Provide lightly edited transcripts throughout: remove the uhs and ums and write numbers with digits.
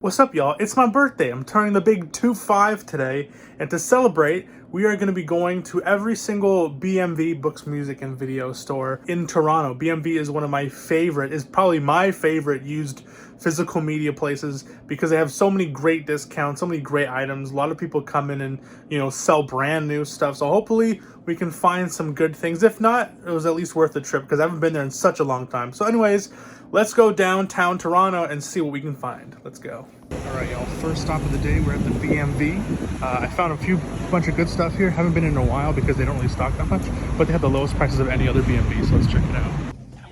What's up, y'all? It's my birthday. I'm turning the big 2-5 today, and to celebrate, we are going to be going to every single BMV Books, Music, and Video store in Toronto. BMV is one of my favorite, is probably my favorite used physical media places because they have so many great discounts, so many great items. A lot of people come in and, sell brand new stuff. So hopefully we can find some good things. If not, it was at least worth the trip because I haven't been there in such a long time. So anyways, let's go downtown Toronto and see what we can find. Let's go. All right, y'all. First stop of the day, we're at the BMV. I found a bunch of good stuff here. Haven't been in a while because they don't really stock that much, but they have the lowest prices of any other BMV, so let's check it out.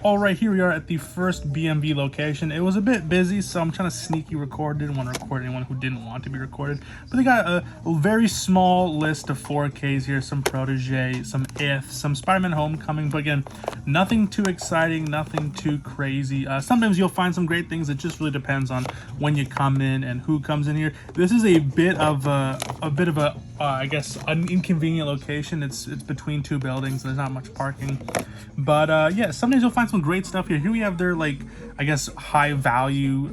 All right, here we are at the first BMV location. It was a bit busy, so I'm trying to sneaky record. Didn't want to record anyone who didn't want to be recorded. But they got a very small list of 4Ks here, some Protege, some If, some Spider-Man Homecoming. But again, nothing too exciting, nothing too crazy. Sometimes you'll find some great things. It just really depends on when you come in and who comes in here. This is a bit of I guess, an inconvenient location. It's between two buildings. There's not much parking. But yeah, sometimes you'll find some great stuff here. Here we have their, I guess, high value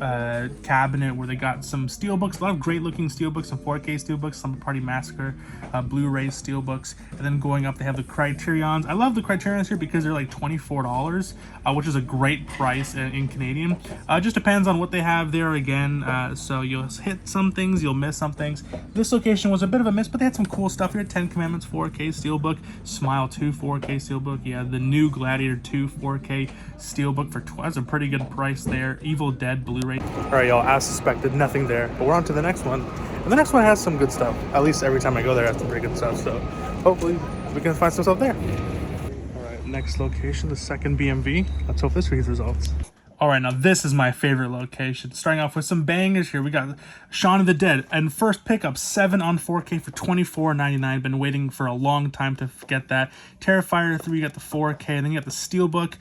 cabinet where they got some steelbooks, a lot of great looking steelbooks, some 4K steelbooks, some Party Massacre, Blu-ray steelbooks. And then going up, they have the Criterions. I love the Criterions here because they're like $24, which is a great price in Canadian. Just depends on what they have there again. So you'll hit some things, you'll miss some things. This location was a bit of a miss, but they had some cool stuff here. 10 Commandments 4K steelbook, Smile 2 4K steelbook. Yeah, the new Gladiator 2 4K steelbook for that's a pretty good price there. Evil Dead Blu-ray. All right, y'all, as suspected, nothing there. But we're on to the next one. And the next one has some good stuff. At least every time I go there, I have some pretty good stuff. So hopefully we can find some stuff there. All right, next location, the second BMV. Let's hope this reads results. All right, now this is my favorite location. Starting off with some bangers here. We got Shaun of the Dead and first pickup, 7 on 4K for $24.99. Been waiting for a long time to get that. Terrifier 3, you got the 4K, and then you got the Steelbook,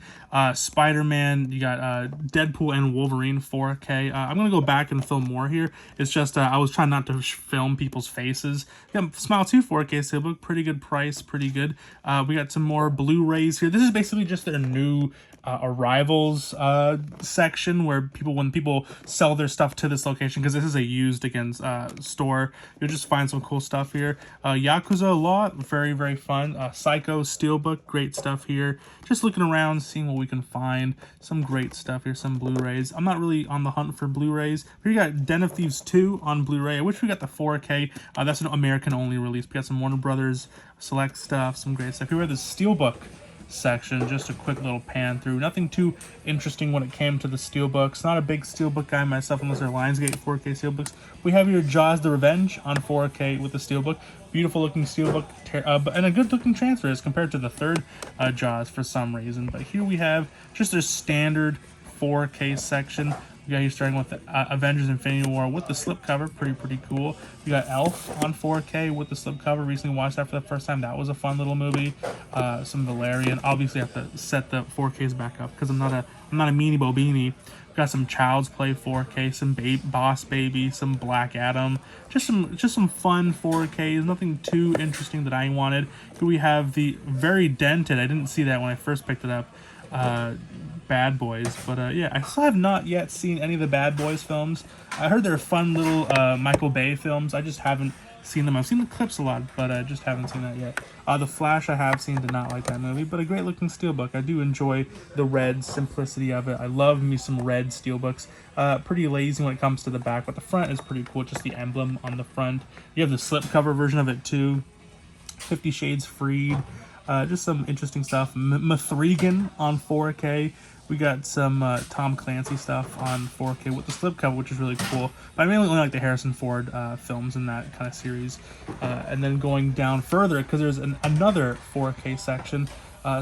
Spider-Man, you got Deadpool and Wolverine 4K. I'm going to go back and film more here. It's just I was trying not to film people's faces. We got Smile 2 4K Steelbook, pretty good price, pretty good. We got some more Blu-rays here. This is basically just their new arrivals section where when people sell their stuff to this location, because this is a used store, you'll just find some cool stuff here. Yakuza Law, very fun. Psycho Steelbook, great stuff here. Just looking around, seeing what we can find. Some great stuff here, some Blu-rays. I'm not really on the hunt for Blu-rays. Here you got Den of Thieves 2 on Blu-ray. I wish we got the 4K. That's an American only release. We got some Warner Brothers select stuff, some great stuff. Here we have the Steelbook section, just a quick little pan through. Nothing too interesting when it came to the steelbooks. Not a big steelbook guy myself unless they're Lionsgate 4K steelbooks. We have your Jaws the Revenge on 4K with the steelbook. Beautiful looking steelbook and a good looking transfer as compared to the third Jaws for some reason. But here we have just their standard 4K section. We got here starting with the Avengers Infinity War with the slipcover, pretty cool. We got Elf on 4K with the slipcover. Recently watched that for the first time. That was a fun little movie. Some Valerian. Obviously, I have to set the 4Ks back up because I'm not a meanie bobini. We got some Child's Play 4K, some Boss Baby, some Black Adam. Just some fun 4Ks. Nothing too interesting that I wanted. Here we have the very dented. I didn't see that when I first picked it up. Bad Boys, but yeah, I still have not yet seen any of the Bad Boys films. I heard they're fun little Michael Bay films. I just haven't seen them. I've seen the clips a lot, but I just haven't seen that yet. The Flash I have seen, did not like that movie, but a great looking steelbook. I do enjoy the red simplicity of it. I love me some red steelbooks. Pretty lazy when it comes to the back, but the front is pretty cool, just the emblem on the front. You have the slipcover version of it too. 50 Shades Freed. Just some interesting stuff. Mithrigan on 4K. We got some Tom Clancy stuff on 4K with the slipcover, which is really cool. But I mainly only like the Harrison Ford films in that kind of series. And then going down further, because there's another 4K section,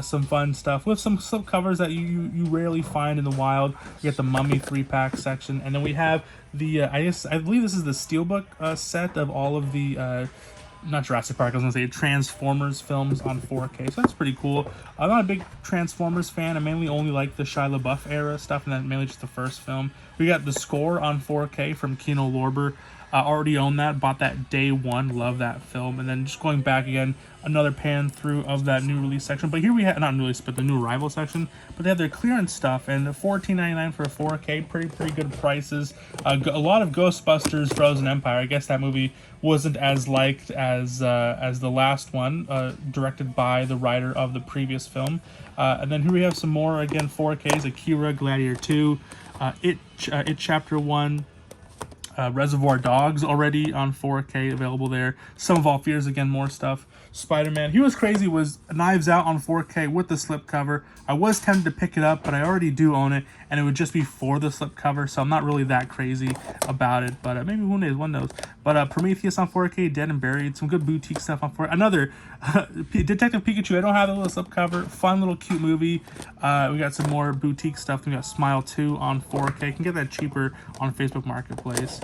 some fun stuff with some slipcovers that you rarely find in the wild. We got the Mummy 3-pack section, and then we have the I believe this is the Steelbook set of all of the not Jurassic Park, I was going to say Transformers films on 4K, so that's pretty cool. I'm not a big Transformers fan. I mainly only like the Shia LaBeouf era stuff, and then mainly just the first film. We got the score on 4K from Kino Lorber. Already own that, bought that day one, love that film. And then just going back again, another pan through of that new release section. But here we have, not new release, but the new arrival section. But they have their clearance stuff, and $14.99 for a 4K, pretty good prices. A lot of Ghostbusters Frozen Empire. I guess that movie wasn't as liked as the last one, directed by the writer of the previous film. And then here we have some more, again, 4Ks, Akira, Gladiator 2, It Chapter 1, Reservoir Dogs already on 4K available there. Some of All Fears, again, more stuff. Spider-Man. Here was crazy was Knives Out on 4K with the slipcover. I was tempted to pick it up, but I already do own it, and it would just be for the slipcover, so I'm not really that crazy about it. But maybe one knows. But Prometheus on 4K, Dead and Buried, some good boutique stuff on 4K. Another Detective Pikachu. I don't have the little slipcover. Fun little cute movie. We got some more boutique stuff. We got Smile 2 on 4K. You can get that cheaper on Facebook Marketplace.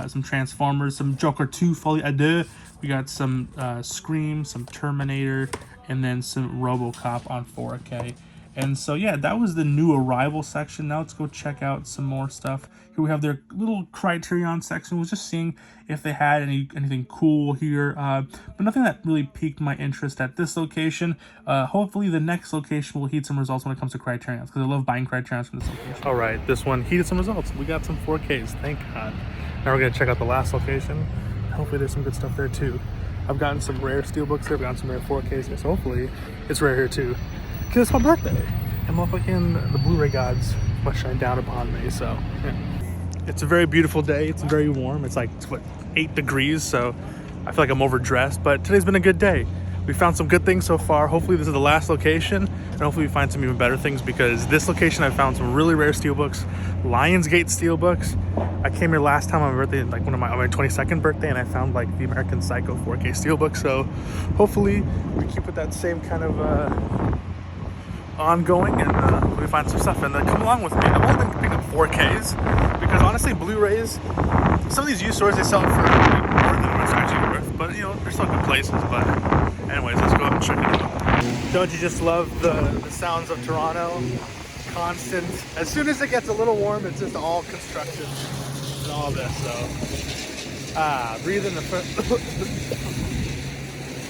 Some Transformers, some Joker 2 Folie à Deux. We got some Scream, some Terminator, and then some RoboCop on 4K. And so, yeah, that was the new arrival section. Now let's go check out some more stuff. Here we have their little Criterion section. Was just seeing if they had anything cool here, but nothing that really piqued my interest at this location. Hopefully the next location will heat some results when it comes to Criterions, because I love buying Criterions from this location. All right, this one heated some results. We got some 4Ks, thank God. Now we're gonna check out the last location. Hopefully there's some good stuff there too. I've gotten some rare steelbooks here. I've gotten some rare 4Ks here, so hopefully it's rare here too. Because it's my birthday, and motherfucking the Blu-ray gods must shine down upon me, so yeah. It's a very beautiful day. It's very warm. It's like, what, 8 degrees, so I feel like I'm overdressed, but today's been a good day. We found some good things so far. Hopefully this is the last location, and hopefully we find some even better things, because this location I found some really rare steelbooks, Lionsgate steelbooks. I came here last time on my birthday, like on my 22nd birthday, and I found like the American Psycho 4K steelbook. So hopefully we keep with that same kind of ongoing, and we find some stuff, and come along with me. I've only been picking up 4Ks because honestly Blu-rays, some of these used stores, they sell it for more than it's actually worth, but you know, they're still good places. But anyways, let's go out and check it out. Don't you just love the sounds of Toronto? Constant. As soon as it gets a little warm, it's just all construction and all this. So breathe in the I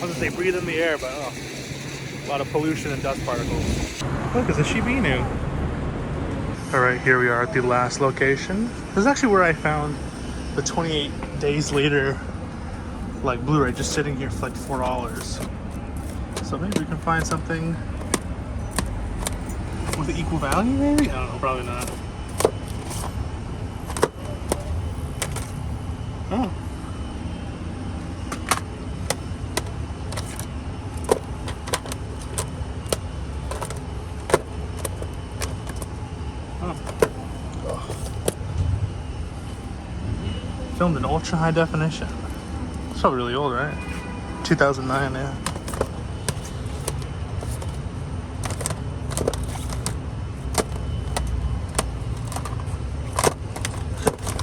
was gonna say breathe in the air, but a lot of pollution and dust particles. Look, it's a Shiba Inu. All right, here we are at the last location. This is actually where I found the 28 Days Later like Blu-ray just sitting here for like $4. So maybe we can find something with equal value, maybe? I don't know, probably not. Oh. Filmed in ultra high definition. It's probably really old, right? 2009, yeah.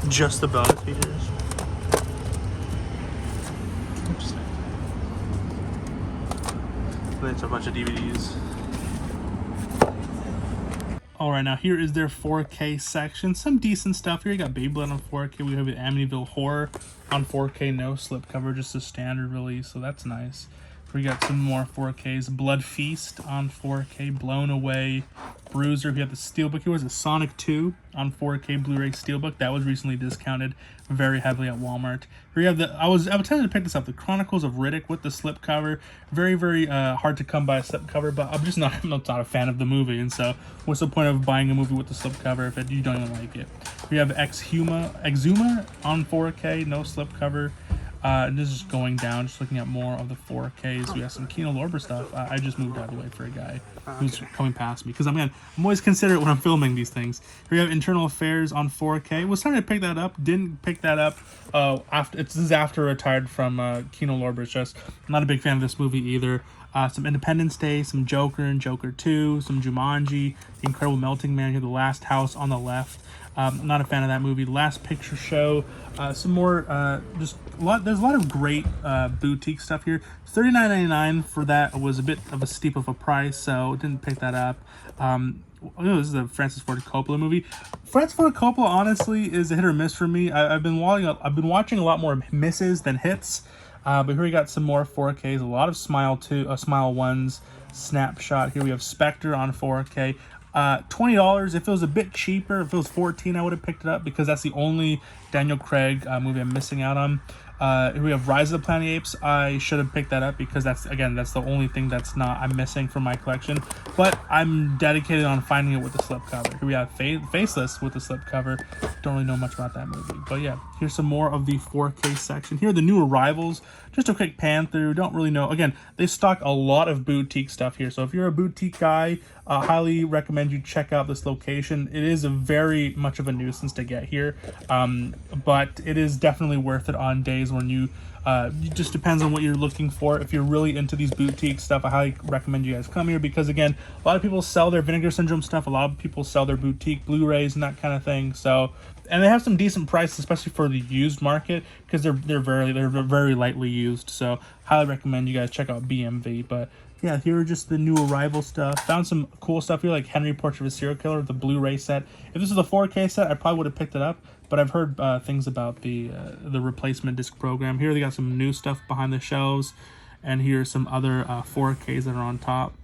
Just the bonus features. Interesting. And then it's a bunch of DVDs. Alright, now here is their 4K section. Some decent stuff here. You got Baby Blood on 4K. We have the Amityville Horror on 4K. No slipcover, just a standard release, so that's nice. We got some more 4Ks. Blood Feast on 4K. Blown Away. Bruiser. We have the Steelbook. Here was a Sonic 2 on 4K Blu-ray Steelbook. That was recently discounted very heavily at Walmart. Here we have the, I was tempted to pick this up, the Chronicles of Riddick with the slipcover. Very, very hard to come by a slipcover, but I'm not a fan of the movie, and so what's the point of buying a movie with the slipcover if you don't even like it? We have Exhuma on 4K, no slipcover. This is going down, just looking at more of the 4Ks. We have some Kino Lorber stuff. I just moved out of the way for a guy who's coming past me, because I'm always considerate when I'm filming these things. Here we have Internal Affairs on 4K. Was trying to pick that up, didn't pick that up. This is after I retired from Kino Lorber. It's just I'm not a big fan of this movie either. Some Independence Day, some Joker and Joker 2, some Jumanji, The Incredible Melting Man, here, The Last House on the Left. Not a fan of that movie. Last Picture Show, some more, just a lot. There's a lot of great boutique stuff here. $39.99 for that was a bit of a steep of a price, so didn't pick that up. This is a Francis Ford Coppola movie. Francis Ford Coppola honestly is a hit or miss for me. I've been watching a lot more misses than hits. But here we got some more 4Ks, a lot of Smile 1s, Snapshot. Here we have Spectre on 4K. $20. If it was a bit cheaper, if it was $14, I would have picked it up because that's the only Daniel Craig movie I'm missing out on. Here we have Rise of the Planet of the Apes. I should have picked that up because that's the only thing I'm missing from my collection. But I'm dedicated on finding it with the slipcover. Here we have Faceless with the slipcover. Don't really know much about that movie. But yeah, here's some more of the 4K section. Here are the new arrivals. Just a quick pan through. Don't really know. Again, they stock a lot of boutique stuff here. So if you're a boutique guy, highly recommend you check out this location. It is very much of a nuisance to get here, but it is definitely worth it on days when you it just depends on what you're looking for. If you're really into these boutique stuff, I highly recommend you guys come here because, again, a lot of people sell their Vinegar Syndrome stuff. A lot of people sell their boutique Blu-rays and that kind of thing. So, and they have some decent prices, especially for the used market, because they're very lightly used. So, highly recommend you guys check out BMV. But yeah, here are just the new arrival stuff. Found some cool stuff here, like Henry Portrait of a Serial Killer, the Blu-ray set. If this was a 4K set, I probably would have picked it up. But I've heard things about the replacement disc program. Here they got some new stuff behind the shelves, and here's some other 4Ks that are on top.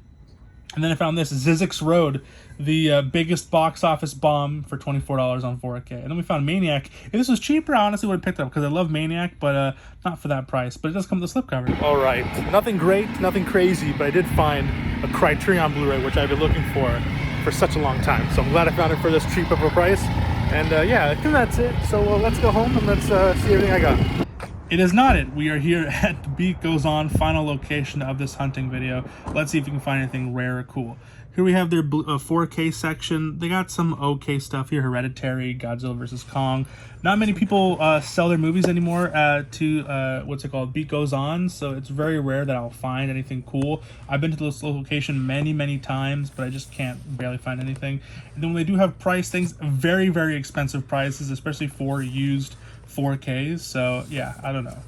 And then I found this Zizix Road, the biggest box office bomb for $24 on 4K. And then we found Maniac. If this was cheaper, I honestly would have picked it up because I love Maniac, but not for that price. But it does come with a slipcover. All right, nothing great, nothing crazy, but I did find a Criterion Blu-ray, which I've been looking for such a long time. So I'm glad I found it for this cheap of a price. And yeah, I think that's it. So let's go home and let's see everything I got. It is not it. We are here at The Beat Goes On, final location of this hunting video. Let's see if we can find anything rare or cool. Here we have their 4K section. They got some okay stuff here. Hereditary, Godzilla vs. Kong. Not many people sell their movies anymore to, what's it called, Beat Goes On. So it's very rare that I'll find anything cool. I've been to this location many times, but I just can't barely find anything. And then when they do have price things, very, very expensive prices, especially for used 4Ks. So yeah, I don't know.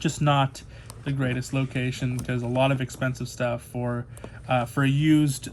Just not the greatest location because a lot of expensive stuff for used,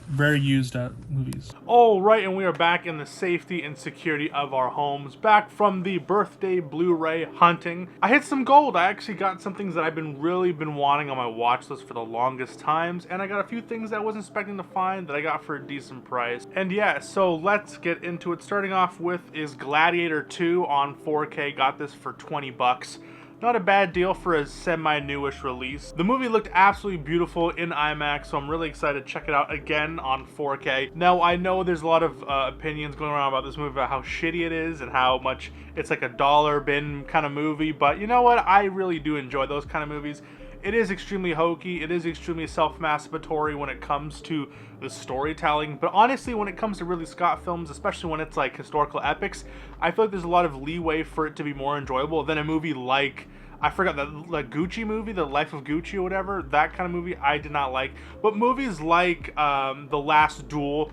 very used movies. All right, and we are back in the safety and security of our homes, back from the birthday Blu-ray hunting. I hit some gold. I actually got some things that I've really been wanting on my watch list for the longest times, and I got a few things that I wasn't expecting to find that I got for a decent price. And yeah, so let's get into it. Starting off with is Gladiator 2 on 4K. Got this for 20 bucks. Not a bad deal for a semi-newish release. The movie looked absolutely beautiful in IMAX, so I'm really excited to check it out again on 4K. Now, I know there's a lot of opinions going around about this movie, about how shitty it is and how much it's like a dollar bin kind of movie, but you know what? I really do enjoy those kind of movies. It is extremely hokey, it is extremely self-masturbatory when it comes to the storytelling, but honestly, when it comes to Ridley Scott films, especially when it's like historical epics, I feel like there's a lot of leeway for it to be more enjoyable than a movie like, I forgot, the Gucci movie, The Life of Gucci or whatever, that kind of movie I did not like. But movies like The Last Duel,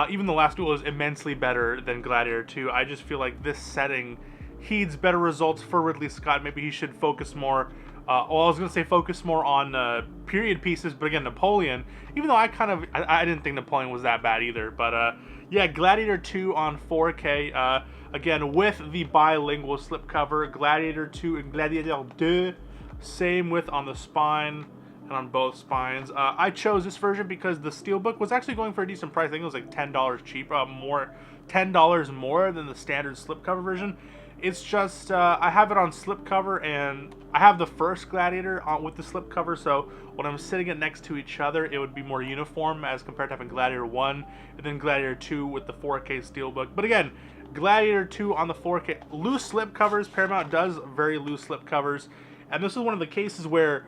even The Last Duel is immensely better than Gladiator 2. I just feel like this setting heeds better results for Ridley Scott. Maybe he should focus more I was going to say focus more on period pieces, but again, Napoleon, even though I didn't think Napoleon was that bad either, but yeah, Gladiator 2 on 4K, again, with the bilingual slipcover, Gladiator 2 and Gladiator 2, same width on the spine and on both spines. I chose this version because the Steelbook was actually going for a decent price. I think it was like $10 cheaper, $10 more than the standard slipcover version. It's just, I have it on slipcover, and I have the first Gladiator with the slipcover, so when I'm sitting it next to each other, it would be more uniform as compared to having Gladiator 1 and then Gladiator 2 with the 4K Steelbook. But again, Gladiator 2 on the 4K, loose slipcovers. Paramount does very loose slipcovers, and this is one of the cases where,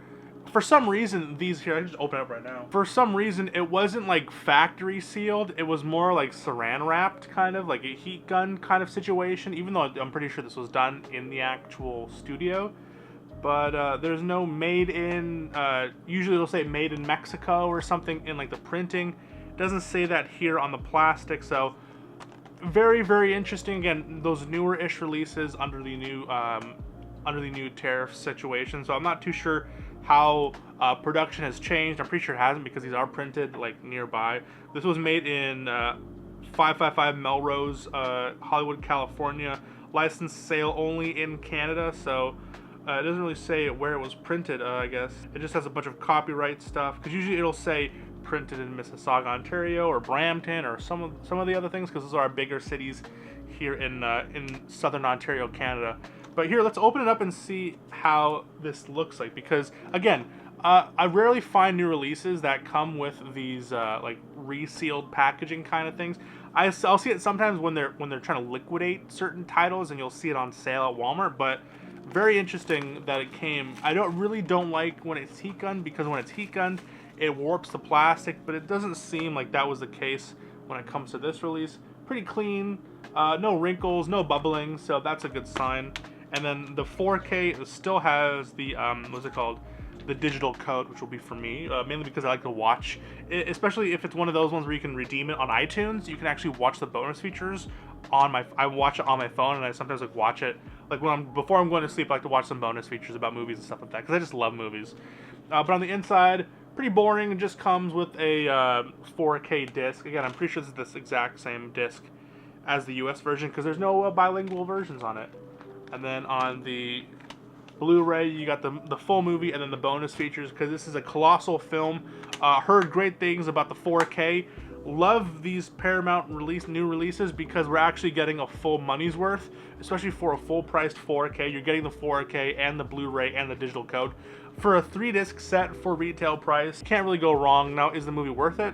for some reason, these here, I can just open it up right now. For some reason, it wasn't like factory sealed. It was more like saran wrapped, kind of like a heat gun kind of situation, even though I'm pretty sure this was done in the actual studio. But there's no made in, usually it'll say made in Mexico or something in like the printing. It doesn't say that here on the plastic, so very, very interesting. Again, those newer-ish releases under the new tariff situation. So I'm not too sure how production has changed. I'm pretty sure it hasn't because these are printed like nearby. This was made in 555 Melrose, Hollywood, California. Licensed sale only in Canada. So it doesn't really say where it was printed. I guess it just has a bunch of copyright stuff because usually it'll say printed in Mississauga, Ontario, or Brampton, or some of the other things, because those are our bigger cities here in southern Ontario, Canada. But here, let's open it up and see how this looks like, because again, I rarely find new releases that come with these like resealed packaging kind of things. I'll see it sometimes when they're trying to liquidate certain titles, and you'll see it on sale at Walmart. But very interesting that it came. I don't like when it's heat gunned, because when it's heat gunned, it warps the plastic. But it doesn't seem like that was the case when it comes to this release. Pretty clean, no wrinkles, no bubbling, so that's a good sign. And then the 4K still has the what's it called? The digital code, which will be for me, mainly because I like to watch, especially if it's one of those ones where you can redeem it on iTunes. You can actually watch the bonus features on I watch it on my phone, and I sometimes like watch it like before I'm going to sleep. I like to watch some bonus features about movies and stuff like that, because I just love movies. But on the inside, pretty boring. It just comes with a 4K disc. Again, I'm pretty sure this is the exact same disc as the US version, because there's no bilingual versions on it. And then on the Blu-ray, you got the full movie and then the bonus features, because this is a colossal film. Heard great things about the 4K. Love these Paramount new releases, because we're actually getting a full money's worth, especially for a full-priced 4K. You're getting the 4K and the Blu-ray and the digital code for a 3-disc set for retail price. Can't really go wrong. Now, is the movie worth it?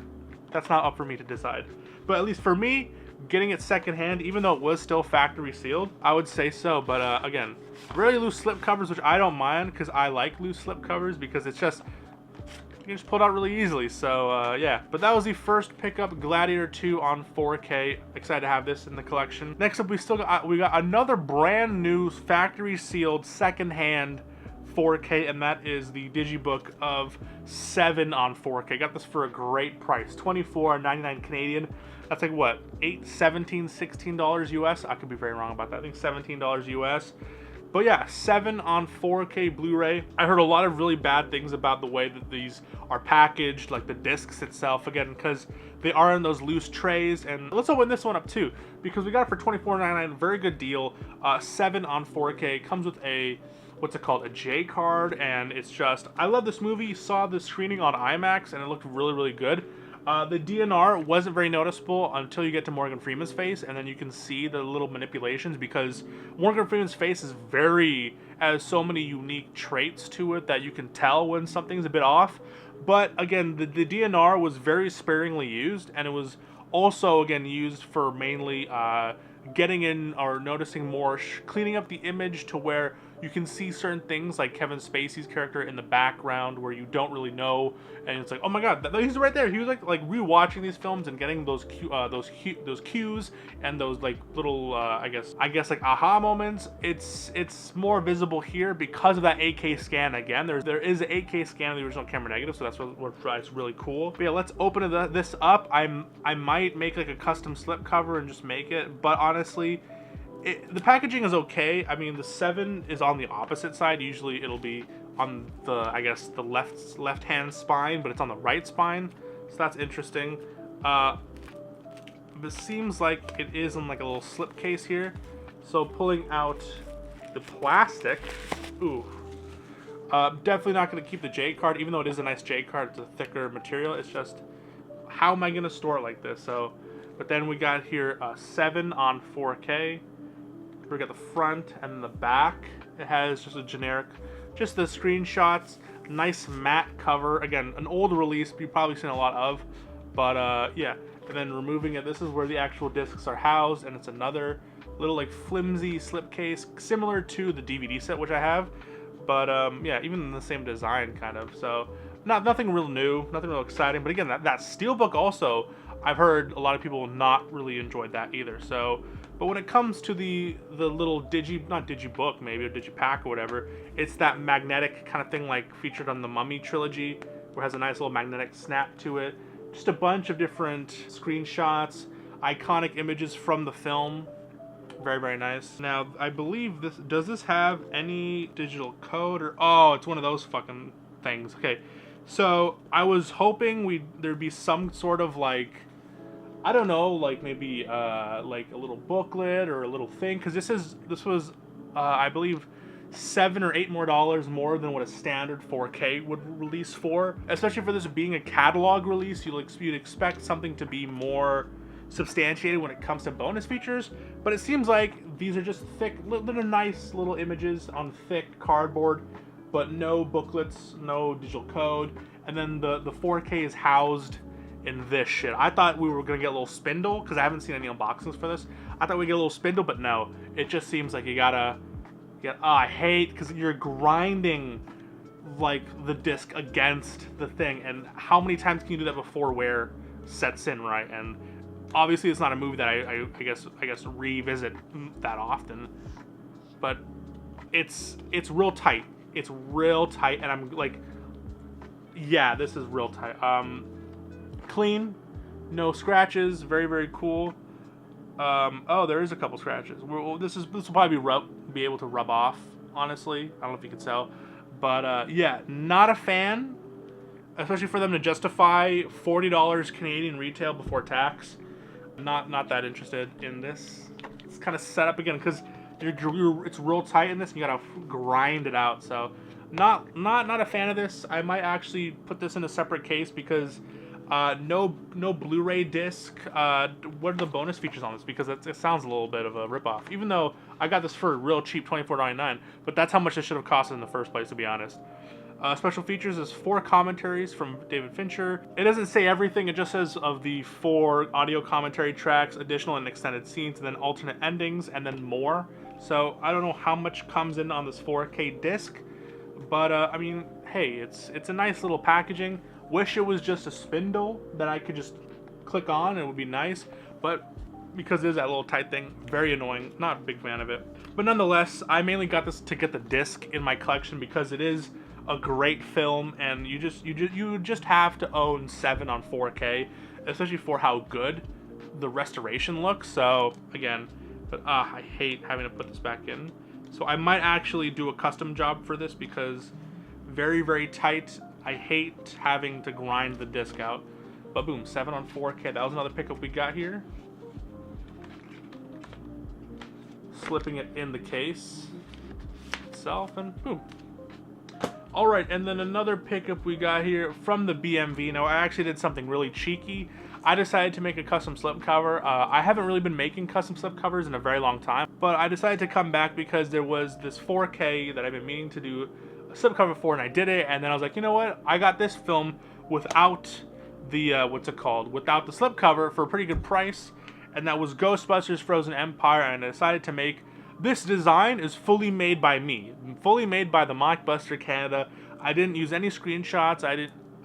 That's not up for me to decide. But at least for me, getting it secondhand, even though it was still factory sealed, I would say so. But again, really loose slip covers, which I don't mind, because I like loose slip covers, because it's just, you can just pull it out really easily. So yeah, but that was the first pickup, Gladiator 2 on 4K. Excited to have this in the collection. Next up, we got another brand new factory sealed secondhand 4K, and that is the digibook of 7 on 4K. Got this for a great price, $24.99 Canadian. That's like what, $16 US? I could be very wrong about that. I think $17 US. But yeah, 7 on 4K Blu-ray. I heard a lot of really bad things about the way that these are packaged, like the discs itself, again, because they are in those loose trays. And let's open this one up too, because we got it for $24.99, very good deal. 7 on 4K, comes with a, what's it called, a J card, and it's just, I love this movie. Saw the screening on IMAX, and it looked really, really good. The DNR wasn't very noticeable until you get to Morgan Freeman's face, and then you can see the little manipulations, because Morgan Freeman's face is has so many unique traits to it that you can tell when something's a bit off. But again, the DNR was very sparingly used, and it was also, again, used for mainly getting in or noticing more, cleaning up the image to where you can see certain things like Kevin Spacey's character in the background where you don't really know, and it's like, oh my god, he's right there. He was like rewatching these films and getting those cues and those like little I guess like aha moments. It's more visible here because of that 8K scan. Again, there is an 8K scan of the original camera negative, so that's really cool. But yeah, let's open this up. I might make like a custom slip cover and just make it, but honestly, the packaging is okay. I mean, the 7 is on the opposite side. Usually it'll be on the, I guess, the left hand spine, but it's on the right spine, so that's interesting. It seems like it is in like a little slip case here. So pulling out the plastic, ooh, definitely not going to keep the J card, even though it is a nice J card. It's a thicker material. It's just, how am I going to store it like this? So, but then we got here 7 on 4K. We got the front and then the back. It has just a generic, just the screenshots, nice matte cover. Again, an old release you've probably seen a lot of, but yeah. And then removing it, this is where the actual discs are housed, and it's another little like flimsy slipcase, similar to the DVD set which I have, but yeah, even in the same design kind of. So nothing real new, nothing real exciting. But again, that steelbook also, I've heard a lot of people not really enjoyed that either. So, but when it comes to the little not digibook maybe, or digipack or whatever, it's that magnetic kind of thing like featured on the Mummy trilogy, where it has a nice little magnetic snap to it. Just a bunch of different screenshots. iconic images from the film. Very, very nice. Now, I believe this, does this have any digital code or, oh, it's one of those fucking things. Okay, so I was hoping there'd be some sort of like, I don't know, like maybe like a little booklet or a little thing, because this was I believe $7 or $8 more than what a standard 4K would release for. Especially for this being a catalog release, you'd expect something to be more substantiated when it comes to bonus features, but it seems like these are just thick, little nice little images on thick cardboard, but no booklets, no digital code, and then the 4K is housed in this shit. I thought we were gonna get a little spindle, because I haven't seen any unboxings for this. I thought we'd get a little spindle, but no. It just seems like you gotta get, oh, I hate, because you're grinding like the disc against the thing, and how many times can you do that before wear sets in, right? And obviously it's not a movie that I guess revisit that often, but it's real tight. It's real tight, and I'm like, yeah, this is real tight. Clean, no scratches, very, very cool. Oh, there is a couple scratches. This will probably be able to rub off, honestly. I don't know if you can tell, but yeah, not a fan, especially for them to justify $40 Canadian retail before tax. Not that interested in this. It's kind of set up again because it's real tight in this, and you gotta grind it out. So not a fan of this. I might actually put this in a separate case because no Blu-ray disc. What are the bonus features on this? Because it sounds a little bit of a ripoff. Even though I got this for real cheap, $24.99, but that's how much it should have costed in the first place, to be honest. Special features is 4 commentaries from David Fincher. It doesn't say everything, it just says of the 4 audio commentary tracks, additional and extended scenes, and then alternate endings, and then more. So I don't know how much comes in on this 4K disc, but I mean, hey, it's a nice little packaging. Wish it was just a spindle that I could just click on and it would be nice, but because there's that little tight thing, very annoying. Not a big fan of it. But nonetheless, I mainly got this to get the disc in my collection because it is a great film, and you just have to own 7 on 4K, especially for how good the restoration looks. So again, but I hate having to put this back in. So I might actually do a custom job for this because very, very tight. I hate having to grind the disc out. But boom, 7 on 4K. That was another pickup we got here. Slipping it in the case itself, and boom. Alright, and then another pickup we got here from the BMV. Now, I actually did something really cheeky. I decided to make a custom slipcover. I haven't really been making custom slipcovers in a very long time, but I decided to come back because there was this 4K that I've been meaning to do a slipcover for, and I did it, and then I was like, you know what? I got this film without the, without the slipcover for a pretty good price, and that was Ghostbusters Frozen Empire, and I decided to make this design is fully made by me, fully made by the Mockbuster Canada. I didn't use any screenshots. I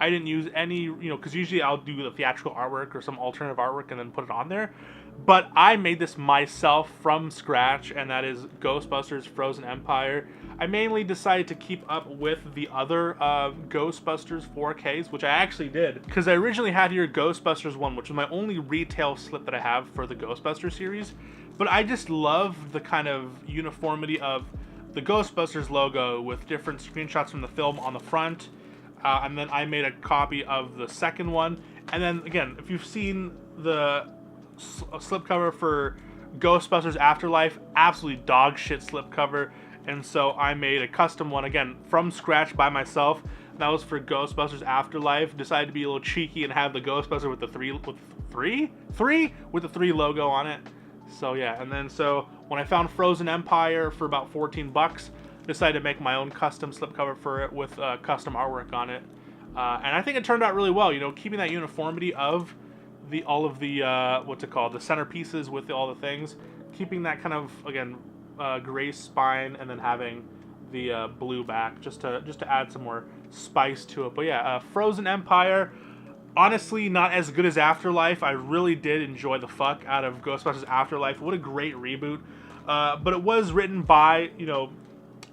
didn't use any, you know, because usually I'll do the theatrical artwork or some alternative artwork and then put it on there. But I made this myself from scratch, and that is Ghostbusters Frozen Empire. I mainly decided to keep up with the other Ghostbusters 4Ks, which I actually did, because I originally had here Ghostbusters 1, which was my only retail slip that I have for the Ghostbusters series. But I just love the kind of uniformity of the Ghostbusters logo with different screenshots from the film on the front. And then I made a copy of the second one. And then again, if you've seen the slipcover for Ghostbusters Afterlife, absolutely dog shit slipcover. And so I made a custom one, again, from scratch by myself. That was for Ghostbusters Afterlife. Decided to be a little cheeky and have the Ghostbuster with the three logo on it. So yeah, and then so when I found Frozen Empire for about 14 bucks, decided to make my own custom slipcover for it with custom artwork on it. And I think it turned out really well, you know, keeping that uniformity of all of the the centerpieces with all the things, keeping that kind of, again, gray spine, and then having the blue back just to add some more spice to it. But yeah, Frozen Empire, honestly not as good as Afterlife. I really did enjoy the fuck out of Ghostbusters Afterlife. What a great reboot. But it was written by, you know,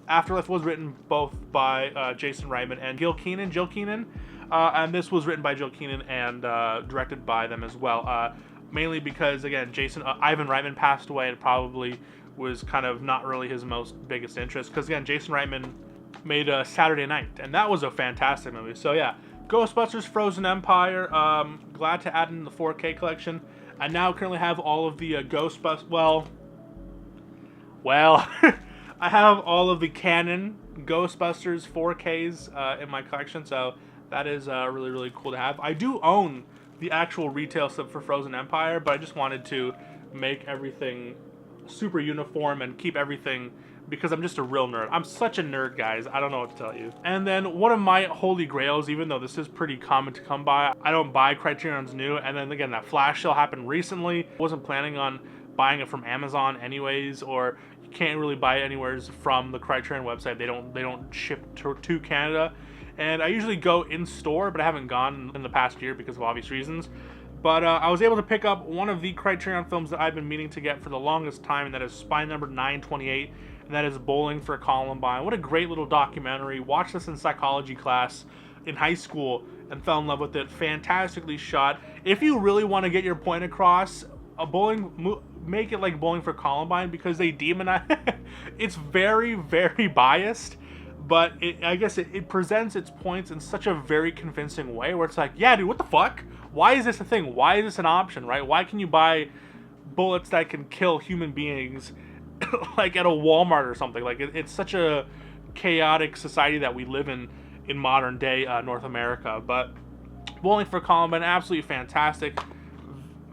Afterlife was written both by Jason Reitman and Jill Keenan, and this was written by Jill Keenan and directed by them as well. mainly because, again, Ivan Reitman passed away, and probably was kind of not really his biggest interest, because, again, Jason Reitman made Saturday Night, and that was a fantastic movie. So yeah, Ghostbusters Frozen Empire, glad to add in the 4K collection. I now currently have all of the Ghostbusters, well, I have all of the canon Ghostbusters 4Ks in my collection, so that is really, really cool to have. I do own the actual retail stuff for Frozen Empire, but I just wanted to make everything super uniform and keep everything, because I'm just a real nerd. I'm such a nerd, guys. I don't know what to tell you. And then one of my holy grails, even though this is pretty common to come by, I don't buy Criterion's new. And then again, that flash sale happened recently. Wasn't planning on buying it from Amazon anyways, or you can't really buy it anywhere from the Criterion website. They don't ship to Canada. And I usually go in store, but I haven't gone in the past year because of obvious reasons. But I was able to pick up one of the Criterion films that I've been meaning to get for the longest time, and that is Spy Number 928, and that is Bowling for Columbine. What a great little documentary. Watched this in psychology class in high school and fell in love with it. Fantastically shot. If you really want to get your point across, make it like Bowling for Columbine, because they demonize. It's very, very biased. But I guess it presents its points in such a very convincing way, where it's like, yeah, dude, what the fuck? Why is this a thing? Why is this an option, right? Why can you buy bullets that can kill human beings like at a Walmart or something? Like, it's such a chaotic society that we live in modern day North America. But Bowling for Columbine, absolutely fantastic.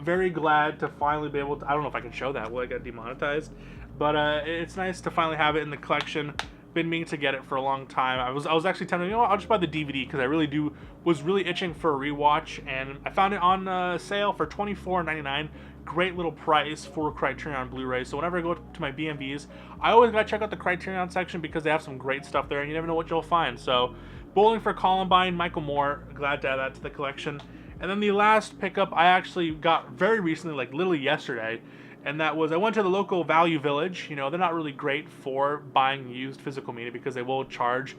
Very glad to finally be able to, I don't know if I can show that, will I get demonetized? But it's nice to finally have it in the collection. Been meaning to get it for a long time. I was actually tempted, you know what, I'll just buy the DVD, because I really was really itching for a rewatch, and I found it on sale for $24.99. Great little price for Criterion Blu-ray. So whenever I go to my BMVs, I always gotta check out the Criterion section, because they have some great stuff there, and you never know what you'll find. So Bowling for Columbine, Michael Moore, glad to add that to the collection. And then the last pickup I actually got very recently, like literally yesterday, and that was, I went to the local Value Village. You know, they're not really great for buying used physical media, because they will charge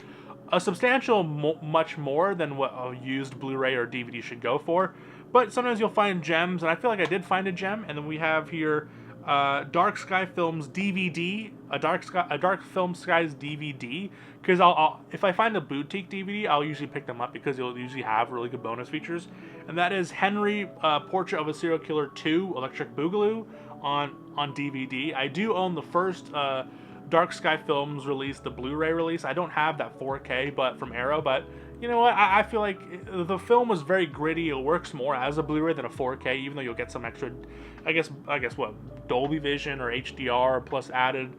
a substantial much more than what a used Blu-ray or DVD should go for. But sometimes you'll find gems, and I feel like I did find a gem. And then we have here Dark Sky Films DVD, a Dark Film Skies DVD. Because if I find a boutique DVD, I'll usually pick them up, because they'll usually have really good bonus features. And that is Henry, Portrait of a Serial Killer 2, Electric Boogaloo, on DVD. I do own the first Dark Sky Films release, the Blu-ray release. I don't have that 4K, but from Arrow. But you know what? I feel like the film was very gritty. It works more as a Blu-ray than a 4K, even though you'll get some extra, I guess what, Dolby Vision or HDR plus added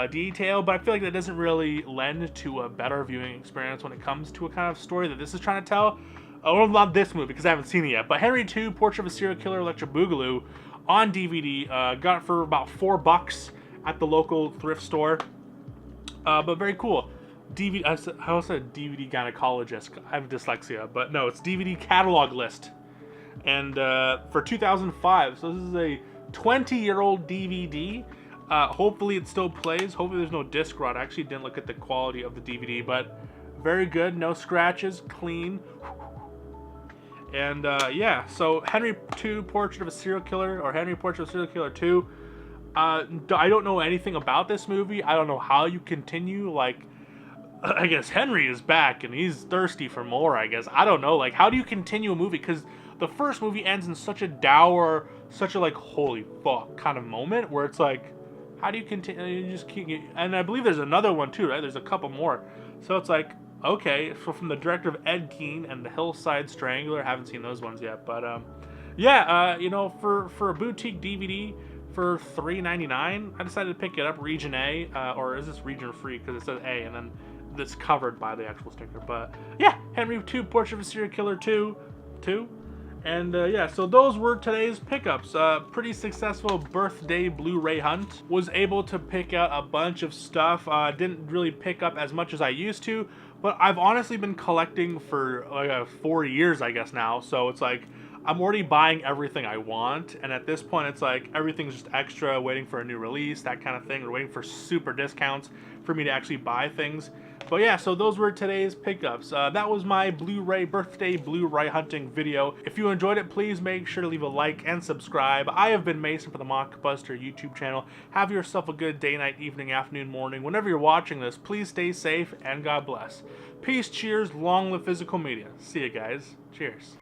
detail. But I feel like that doesn't really lend to a better viewing experience when it comes to a kind of story that this is trying to tell. Well, not this movie, because I haven't seen it yet. But Henry 2, Portrait of a Serial Killer, Electric Boogaloo, on DVD, got it for about $4 at the local thrift store, but very cool. DVD, I almost said DVD gynecologist. I have dyslexia, but no, it's DVD catalog list, and for 2005. So this is a 20-year-old DVD. Hopefully it still plays. Hopefully there's no disc rot. I actually didn't look at the quality of the DVD, but very good. No scratches, clean. And yeah, so Henry 2, Portrait of a Serial Killer, or Henry Portrait of a Serial Killer 2. I don't know anything about this movie. I don't know how you continue. Like, I guess Henry is back and he's thirsty for more, I guess. I don't know. Like, how do you continue a movie? Because the first movie ends in such a dour, such a like, holy fuck kind of moment, where it's like, how do you continue? You just keep, and I believe there's another one too, right? There's a couple more. So it's like, okay, so from the director of Ed Gein and The Hillside Strangler, haven't seen those ones yet, but yeah, you know, for a boutique DVD for $3.99, I decided to pick it up, Region A, or is this Region Free, because it says A, and then it's covered by the actual sticker. But yeah, Henry 2, Portrait of a Serial Killer 2, and yeah, so those were today's pickups. Pretty successful birthday Blu-ray hunt. Was able to pick out a bunch of stuff. Didn't really pick up as much as I used to, but I've honestly been collecting for like 4 years, I guess now. So it's like, I'm already buying everything I want, and at this point it's like everything's just extra, waiting for a new release, that kind of thing, or waiting for super discounts for me to actually buy things. But yeah, so those were today's pickups. That was my Blu-ray birthday Blu-ray hunting video. If you enjoyed it, please make sure to leave a like and subscribe. I have been Mason for the Mockbuster YouTube channel. Have yourself a good day, night, evening, afternoon, morning. Whenever you're watching this, please stay safe and God bless. Peace, cheers, long live physical media. See you guys. Cheers.